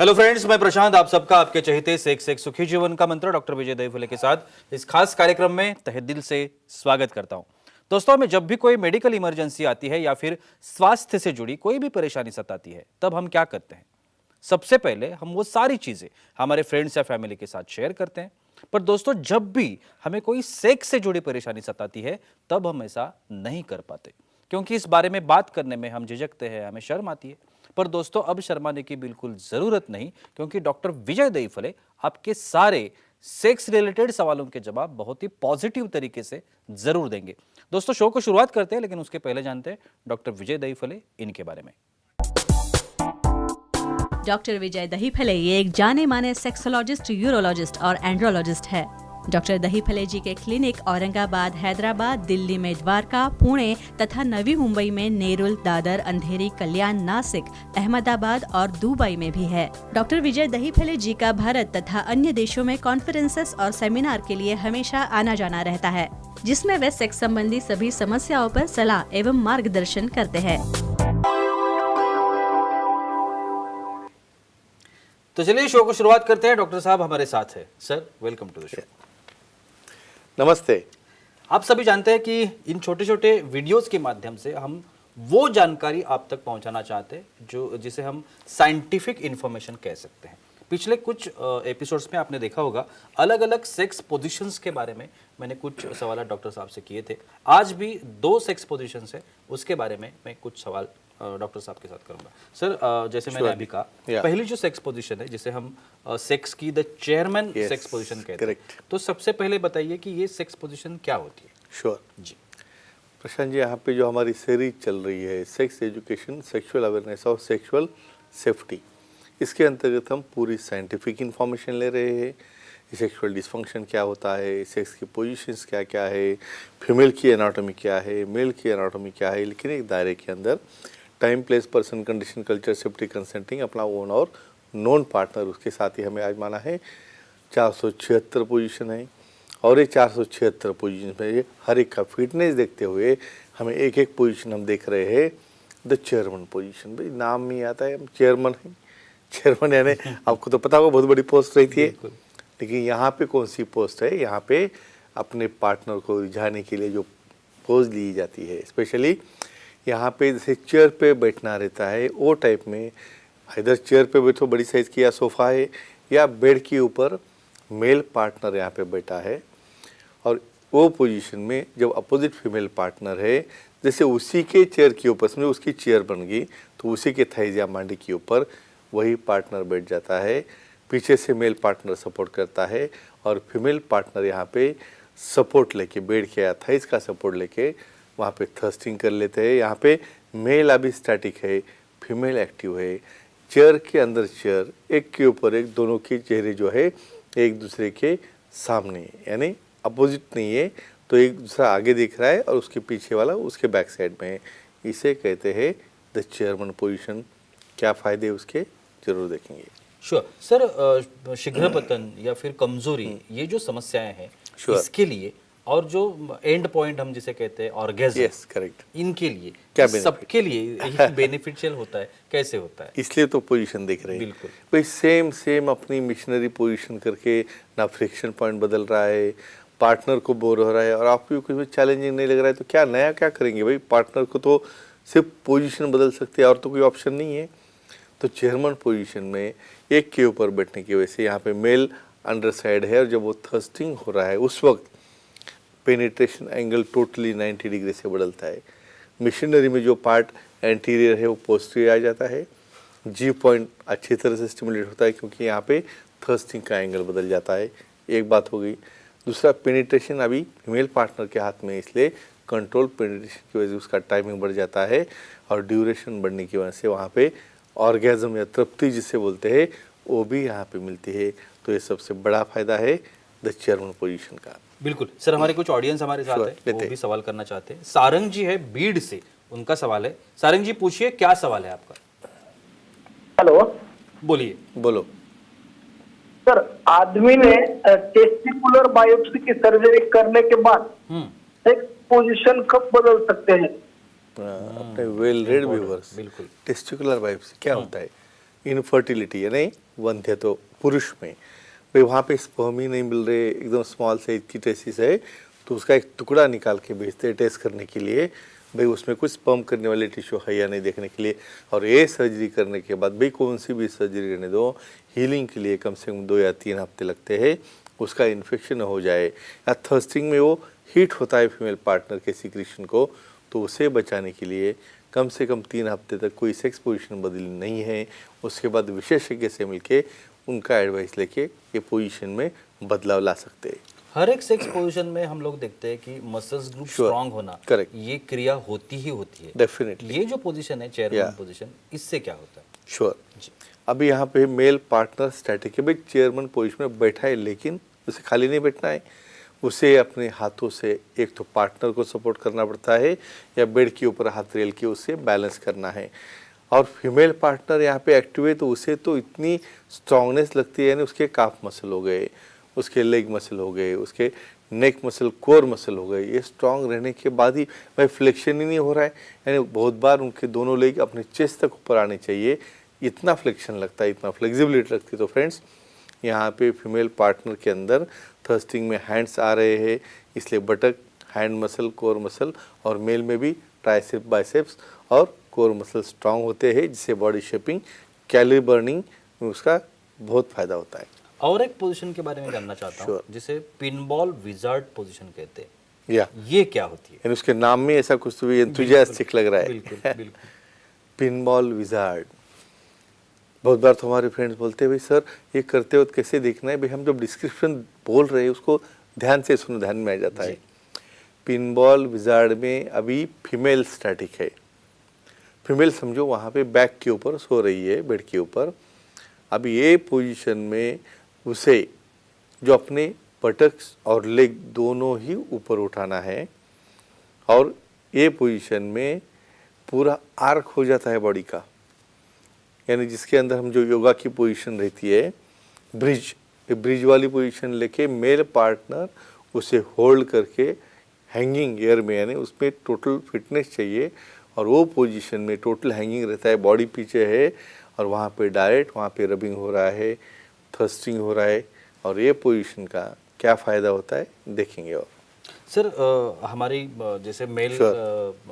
Hello friends, मैं प्रशांत आप सबका आपके चहेते सेक्स एक सुखी जीवन का मंत्र डॉक्टर विजय दहीफले के साथ इस खास कार्यक्रम में तहे दिल से स्वागत करता हूं। दोस्तों, हमें जब भी कोई मेडिकल इमरजेंसी आती है या फिर स्वास्थ्य से जुड़ी कोई भी परेशानी सताती है, तब हम क्या करते हैं? सबसे पहले हम वो सारी चीजें हमारे फ्रेंड्स या फैमिली के साथ शेयर करते हैं। पर दोस्तों, जब भी हमें कोई सेक्स से जुड़ी परेशानी सताती है, तब हम ऐसा नहीं कर पाते, क्योंकि इस बारे में बात करने में हम झिझकते हैं, हमें शर्म आती है। पर दोस्तों, अब शर्माने की बिल्कुल जरूरत नहीं, क्योंकि डॉक्टर विजय दहीफले आपके सारे सेक्स रिलेटेड सवालों के जवाब बहुत ही पॉजिटिव तरीके से जरूर देंगे। दोस्तों, शो को शुरुआत करते हैं, लेकिन उसके पहले जानते हैं डॉक्टर विजय दहीफले इनके बारे में। डॉक्टर विजय दहीफले ये एक जाने माने सेक्सोलॉजिस्ट, यूरोलॉजिस्ट और एंड्रोलॉजिस्ट है। डॉक्टर दहीफले जी के क्लिनिक औरंगाबाद, हैदराबाद, दिल्ली में द्वारका, पुणे तथा नवी मुंबई में नेरुल, दादर, अंधेरी, कल्याण, नासिक, अहमदाबाद और दुबई में भी है। डॉक्टर विजय दहीफले जी का भारत तथा अन्य देशों में कॉन्फ्रेंसेस और सेमिनार के लिए हमेशा आना जाना रहता है, जिसमें वे सेक्स संबंधी सभी समस्याओं पर सलाह एवं मार्गदर्शन करते हैं। तो चलिए शो को शुरुआत करते हैं। डॉक्टर साहब हमारे साथ है। Sir, welcome to the show. नमस्ते। आप सभी जानते हैं कि इन छोटे छोटे वीडियोस के माध्यम से हम वो जानकारी आप तक पहुंचाना चाहते हैं जो जिसे हम साइंटिफिक इंफॉर्मेशन कह सकते हैं। पिछले कुछ एपिसोड्स में आपने देखा होगा, अलग अलग सेक्स पोजीशंस के बारे में मैंने कुछ सवाल डॉक्टर साहब से किए थे। आज भी 2 सेक्स पोजीशंस है, उसके बारे में मैं कुछ सवाल डॉक्टर साहब के साथ करूंगा। सर, जैसे मैंने अभी कहा, पहली जो सेक्स पोजीशन है जिसे हम सेक्स की द चेयरमैन सेक्स पोजीशन कहते हैं, तो सबसे पहले बताइए कि ये सेक्स पोजीशन क्या होती है? श्योर जी प्रशांत जी, यहाँ पे जो हमारी सीरीज चल रही है सेक्स एजुकेशन, सेक्सुअल अवेयरनेस और सेक्सुअल सेफ्टी, इसके अंतर्गत हम पूरी साइंटिफिक इंफॉर्मेशन ले रहे हैं। सेक्सुअल डिसफंक्शन क्या होता है, सेक्स की पोजीशंस क्या क्या है, फीमेल की एनाटॉमी क्या है, मेल की एनाटॉमी क्या है, लेकिन एक दायरे के अंदर time, place, person, condition, culture, safety, consenting, अपना ओन और नॉन पार्टनर, उसके साथ ही हमें आज माना है 476 पोजीशन है। और ये 476 पोजीशन में हर एक का फिटनेस देखते हुए हमें एक एक पोजीशन हम देख रहे हैं। द चेयरमैन पोजीशन, भाई नाम में ही आता है, हम चेयरमैन हैं। चेयरमैन यानी आपको तो पता होगा बहुत बड़ी पोस्ट रहती है, लेकिन यहाँ पे कौन सी पोस्ट है? यहाँ पे अपने पार्टनर को रिझाने के लिए जो पोज ली जाती है, स्पेशली यहाँ पे जैसे चेयर पे बैठना रहता है, वो टाइप में इधर चेयर पे बैठो, बड़ी साइज़ की, या सोफ़ा है या बेड के ऊपर मेल पार्टनर यहाँ पे बैठा है, और वो पोजीशन में जब अपोजिट फीमेल पार्टनर है, जैसे उसी के चेयर के ऊपर, समझो उसकी चेयर बन गई तो उसी के थाइज या मांडी के ऊपर वही पार्टनर बैठ जाता है। पीछे से मेल पार्टनर सपोर्ट करता है और फीमेल पार्टनर यहाँ पे सपोर्ट लेके, बेड के या थाइज का सपोर्ट लेके वहाँ पे थर्स्टिंग कर लेते हैं। यहाँ पे मेल अभी स्टैटिक है, फीमेल एक्टिव है। चेयर के अंदर चेयर, एक के ऊपर एक, दोनों के चेहरे जो है एक दूसरे के सामने, यानी अपोजिट नहीं है, तो एक दूसरा आगे दिख रहा है और उसके पीछे वाला उसके बैक साइड में है। इसे कहते हैं द चेयरमैन पोजीशन। क्या फ़ायदे उसके जरूर देखेंगे। श्योर सर, शीघ्रपतन या फिर कमजोरी, ये जो समस्याएं हैं, इसके लिए और जो एंड पॉइंट हम जिसे कहते हैं ऑर्गेज्म, यस करेक्ट, इनके लिए क्या सबके लिए बेनिफिशियल होता है, कैसे होता है? इसलिए तो पोजीशन देख रहे हैं। बिल्कुल भाई सेम अपनी मिशनरी पोजीशन करके ना फ्रिक्शन पॉइंट बदल रहा है, पार्टनर को बोर हो रहा है और आपको कुछ भी चैलेंजिंग नहीं लग रहा है, तो क्या नया क्या करेंगे भाई? पार्टनर को तो सिर्फ पोजीशन बदल सकते हैं और तो कोई ऑप्शन नहीं है। तो चेयरमैन पोजीशन में एक के ऊपर बैठने की वजह से यहाँ पे मेल अंडर साइड है, और जब वो थर्स्टिंग हो रहा है उस वक्त पेनिट्रेशन एंगल टोटली 90 डिग्री से बदलता है। मिशनरी में जो पार्ट एंटीरियर है वो पोस्टीरियर आ जाता है। जी पॉइंट अच्छी तरह से स्टिमुलेट होता है, क्योंकि यहाँ पे थर्स्टिंग का एंगल बदल जाता है। एक बात हो गई। दूसरा, पेनिट्रेशन अभी फीमेल पार्टनर के हाथ में, इसलिए कंट्रोल पेनिट्रेशन की वजह से उसका टाइमिंग बढ़ जाता है, और ड्यूरेशन बढ़ने की वजह से वहाँ पे ऑर्गेज्म या तृप्ति जिसे बोलते हैं वो भी यहाँ पे मिलती है। तो ये सबसे बड़ा फायदा है द चेयरमैन पोजीशन का। बिल्कुल सर, हमारे कुछ ऑडियंस हमारे साथ है, वो भी सवाल करना चाहते हैं। सारंग जी है बीड़ से, उनका सवाल है। सारंग जी, पूछिए, क्या सवाल है आपका? हेलो, बोलिए। बोलो सर। आदमी ने टेस्टिकुलर बायोप्सी की सर्जरी करने के बाद सेक्स पोजीशन कब बदल सकते हैं? अपने वेल रेड व्यूअर्स, बिल्कुल टेस्टिकुलर बायोप्सी क्या होता है? इनफर्टिलिटी यानी वंध्यत्व पुरुष में, भाई वहाँ पे स्पर्म ही नहीं मिल रहे, एकदम स्मॉल साइज की टेस्टिस है, तो उसका एक टुकड़ा निकाल के भेजते हैं टेस्ट करने के लिए, भाई उसमें कुछ स्पर्म करने वाले टिश्यू है या नहीं देखने के लिए। और ये सर्जरी करने के बाद भाई कौन सी भी सर्जरी करने दो, हीलिंग के लिए कम से कम 2 या 3 हफ्ते लगते हैं, उसका इन्फेक्शन हो जाए या थर्स्टिंग में वो हीट होता है फीमेल पार्टनर के सिक्रीशन को, तो उसे बचाने के लिए कम से कम 3 हफ्ते तक कोई सेक्स पोजीशन बदली नहीं है। उसके बाद विशेषज्ञ से मिलके उनका एडवाइस लेके ये पोजीशन में बदलाव ला सकते हैं। हर एक सेक्स पोजीशन में हम लोग देखते हैं कि मसल्स ग्रुप स्ट्रांग होना, Correct. ये क्रिया होती ही होती है। डेफिनेटली ये जो पोजीशन है चेयरमैन पोजीशन, इससे क्या होता है? श्योर। अभी यहाँ पे मेल पार्टनर स्टैटिक है, भाई चेयरमैन पोजीशन में बैठा है, लेकिन उसे खाली नहीं बैठना है, उसे अपने हाथों से एक तो पार्टनर को सपोर्ट करना पड़ता है या बेड के ऊपर हाथ रेल के उसे बैलेंस करना है। और फीमेल पार्टनर यहाँ पे एक्टिव है तो उसे तो इतनी स्ट्रांगनेस लगती है, यानी उसके काफ मसल हो गए, उसके लेग मसल हो गए, उसके नेक मसल, कोर मसल हो गए, ये स्ट्रांग रहने के बाद ही भाई फ्लेक्शन ही नहीं हो रहा है, यानी बहुत बार उनके दोनों लेग अपने चेस्ट तक ऊपर आने चाहिए, इतना फ्लेक्शन लगता है, इतना फ्लेक्सिबिलिटी लगती है। तो फ्रेंड्स यहाँ पे फीमेल पार्टनर के अंदर थर्स्टिंग में हैंड्स आ रहे हैं, इसलिए बटक, हैंड मसल, कोर मसल, और मेल में भी ट्राइसेप, बाइसेप्स और कोर मसल स्ट्रांग होते हैं, जिससे बॉडी शेपिंग, कैलोरी बर्निंग में उसका बहुत फायदा होता है। और एक पोजीशन के बारे में जानना चाहता हूँ, Sure. जिसे पिनबॉल विजार्ड पोजीशन कहते हैं, या ये क्या होती है? यानी उसके नाम में ऐसा कुछ तो भी एंथुसियास्टिक लग रहा है। बिल्कुल बिल्कुल। पिनबॉल विजार्ड, बहुत बार तो हमारे फ्रेंड्स बोलते हैं भाई सर ये करते वक्त कैसे देखना है, भाई हम जब डिस्क्रिप्शन बोल रहे हैं उसको ध्यान से सुनो, ध्यान में आ जाता है। पिनबॉल विजार्ड में अभी फीमेल स्टैटिक है, फीमेल समझो वहाँ पे बैक के ऊपर सो रही है, बेड के ऊपर। अभी ये पोजीशन में उसे जो अपने बटक्स और लेग दोनों ही ऊपर उठाना है, और ये पोजीशन में पूरा आर्क हो जाता है बॉडी का, यानी जिसके अंदर हम जो योगा की पोजीशन रहती है ब्रिज, ये ब्रिज वाली पोजीशन लेके मेल पार्टनर उसे होल्ड करके हैंगिंग एयर में, यानी उसमें टोटल फिटनेस चाहिए, और वो पोजीशन में टोटल हैंगिंग रहता है, बॉडी पीछे है और वहाँ पे डायरेक्ट वहाँ पे रबिंग हो रहा है, थर्स्टिंग हो रहा है। और ये पोजीशन का क्या फ़ायदा होता है देखेंगे। और सर हमारी जैसे मेल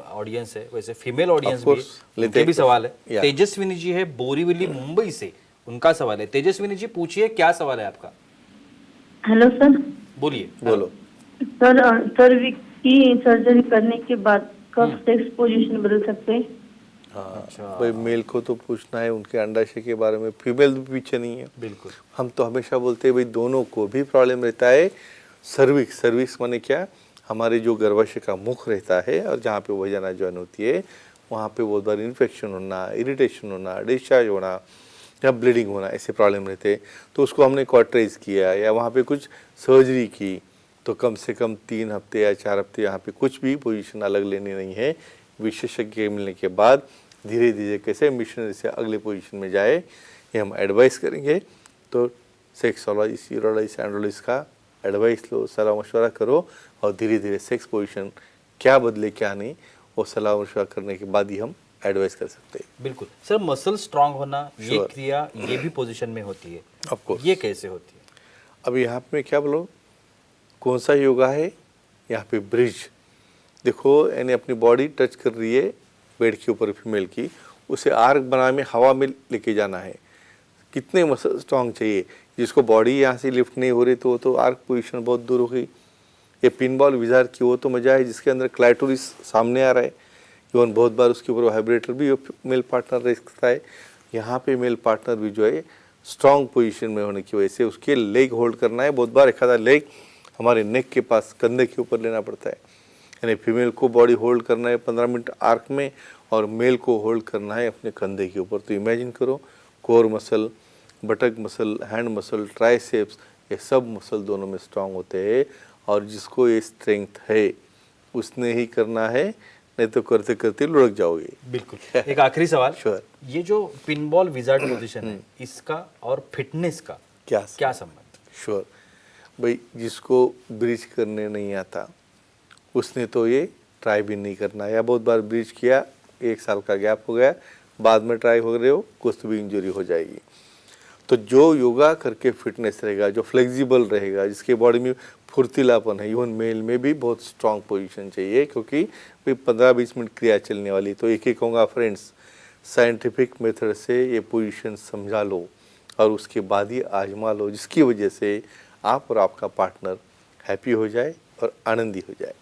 ऑडियंस है, वैसे फीमेल ऑडियंस Of भी course, है, लेते उनके भी हैं। सवाल है। Yeah. तेजस्विनी जी है बोरीवली मुंबई से, उनका सवाल है। तेजस्विनी जी पूछिए, क्या सवाल है आपका? Hello sir. बोलिए। बोलो। सर सर्विक्स की सर्जरी करने के बाद कब सेक्स पोजीशन बदल सकते हैं? हाँ भाई मेल को तो पूछना है उनके अंडाशय के बारे में, फीमेल भी पीछे नहीं है। बिल्कुल। हम तो हमेशा बोलते हैं भाई दोनों को भी प्रॉब्लम रहता है। सर्विक्स, सर्विक्स माने क्या, हमारे जो गर्भाशय का मुख रहता है और जहाँ पे वजाना ज्वाइन होती है, वहाँ पे बहुत बार इन्फेक्शन होना, इरिटेशन होना, डिस्चार्ज होना या ब्लीडिंग होना, ऐसे प्रॉब्लम रहते हैं। तो उसको हमने क्वार्टराइज किया या वहाँ पे कुछ सर्जरी की, तो कम से कम 3 हफ्ते या 4 हफ्ते यहाँ पे कुछ भी पोजीशन अलग लेनी नहीं है। विशेषज्ञ मिलने के बाद धीरे धीरे कैसे मिशनरी से अगले पोजीशन में जाए, ये हम एडवाइस करेंगे। तो सेक्सोलॉजिस्ट, यूरोलॉजिस्ट, एंड्रोलॉजिस्ट का एडवाइस लो, सलाह मशवरा करो, और धीरे धीरे सेक्स पोजीशन क्या बदले क्या नहीं, वो सलाह मशवरा करने के बाद ही हम एडवाइस कर सकते हैं। बिल्कुल सर, मसल स्ट्रांग होना, ये Sure. क्रिया ये भी पोजीशन में होती है, ऑफ कोर्स। ये कैसे होती है? अब यहाँ पे क्या बोलो, कौन सा योगा है, यहाँ पे ब्रिज देखो, यानी अपनी बॉडी टच कर रही है बेड के ऊपर फीमेल की, उसे आर्क बना में हवा में लेके जाना है। कितने मसल स्ट्रांग चाहिए, जिसको बॉडी यहाँ से लिफ्ट नहीं हो रही तो वो तो आर्क पोजीशन बहुत दूर हो गई। ये पिनबॉल विजार की वो तो मजा है जिसके अंदर क्लाइटोरिस सामने आ रहा है, इवन बहुत बार उसके ऊपर वाइब्रेटर भी मेल पार्टनर रह सकता है। यहाँ पे मेल पार्टनर भी जो है स्ट्रांग पोजीशन में होने की वजह से उसके लेग होल्ड करना है। बहुत बार एक आधा लेग हमारे नेक के पास, कंधे के ऊपर लेना पड़ता है, यानी फीमेल को बॉडी होल्ड करना है 15 मिनट आर्क में, और मेल को होल्ड करना है अपने कंधे के ऊपर। तो इमेजिन करो, core muscle, बटक muscle, hand muscle, triceps, ये सब मसल दोनों में स्ट्रांग होते हैं, और जिसको ये स्ट्रेंथ है उसने ही करना है, नहीं तो करते करते लुढ़क जाओगे। बिल्कुल। एक आखिरी सवाल, Sure. ये जो पिनबॉल विजार्ड पोजीशन है, इसका और फिटनेस का क्या संबंध? श्योर भाई, जिसको ब्रिज करने नहीं आता उसने तो ये ट्राई भी नहीं करना, या बहुत बार ब्रिज किया, 1 साल का गैप हो गया, बाद में ट्राई हो रहे हो कुछ तो भी इंजरी हो जाएगी। तो जो योगा करके फिटनेस रहेगा, जो फ्लेक्सिबल रहेगा, जिसके बॉडी में फुर्तीलापन है, इवन मेल में भी बहुत स्ट्रांग पोजीशन चाहिए, क्योंकि भाई 15-20 मिनट क्रिया चलने वाली। तो एक ही कहूँगा फ्रेंड्स, साइंटिफिक मेथड से ये पोजीशन समझा लो और उसके बाद ही आजमा लो, जिसकी वजह से आप और आपका पार्टनर हैप्पी हो जाए और आनंदी हो जाए।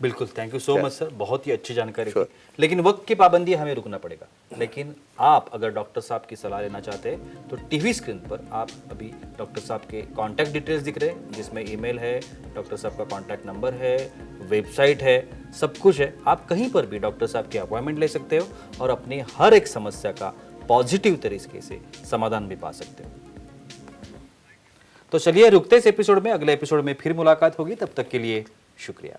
बिल्कुल, thank you so much sir, बहुत ही अच्छी जानकारी थी। लेकिन वक्त की पाबंदी हमें रुकना पड़ेगा। लेकिन आप अगर डॉक्टर साहब की सलाह लेना चाहते हैं तो टीवी स्क्रीन पर आप अभी डॉक्टर साहब के कॉन्टैक्ट डिटेल्स दिख रहे हैं, जिसमें ईमेल है, डॉक्टर साहब का कॉन्टैक्ट नंबर है, वेबसाइट है, सब कुछ है। आप कहीं पर भी डॉक्टर साहब की अपॉइंटमेंट ले सकते हो और अपनी हर एक समस्या का पॉजिटिव तरीके से समाधान भी पा सकते हो। तो चलिए रुकते इस एपिसोड में, अगले एपिसोड में फिर मुलाकात होगी। तब तक के लिए शुक्रिया।